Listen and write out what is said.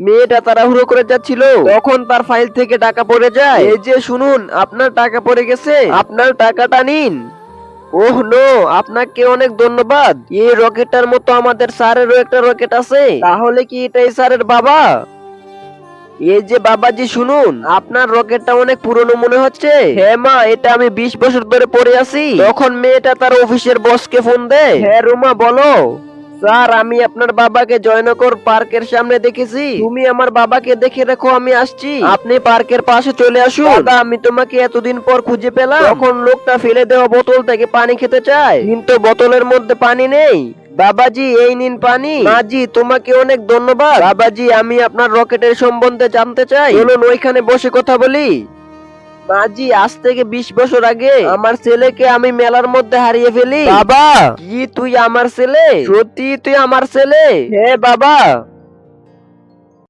মেয়েটা তাড়াহুড়ো করে যাচ্ছিল, তখন তার ফাইল থেকে টাকা পড়ে যায়। এই যে শুনুন, আপনার টাকা পড়ে গেছে, আপনার টাকাটা নিন। ওহ নো, আপনাকে অনেক ধন্যবাদ। এই রকেটটার মতো আমাদের স্যারেরও একটা রকেট আছে, তাহলে কি এটাই স্যারের বাবা? এই যে বাবাজি শুনুন, আপনার রকেটটা অনেক পুরনো মনে হচ্ছে। হ্যাঁ মা, এটা আমি 20 বছর ধরে পড়ে আছি। তখন মেয়েটা তার অফিসের বসকে ফোন দেয়। হ্যাঁ রুমা, বলো। স্যার, আমি আপনার বাবাকে জয়নগর পার্কের সামনে দেখেছি। তুমি আমার বাবাকে দেখে রাখো, আমি আসছি। আপনি পার্কের পাশে চলে আসুন। দাদা, আমি তোমাকে এতদিন পর খুঁজে পেলাম। তখন লোকটা ফেলে দেওয়া বোতল থেকে পানি খেতে চায়, কিন্তু বোতলের মধ্যে পানি নেই। বাবাজি, এই নিন পানি। মাজি, তোমাকে অনেক ধন্যবাদ। বাবাজি, আমি আপনার রকেটের সম্বন্ধে জানতে চাই, চলুন ওইখানে বসে কথা বলি। মাজি, আজ থেকে 20 বছর আগে আমার ছেলেকে আমি মেলার মধ্যে হারিয়ে ফেলি। বাবা, কি তুই আমার ছেলে? সত্যি তুই আমার ছেলে? হ্যাঁ বাবা।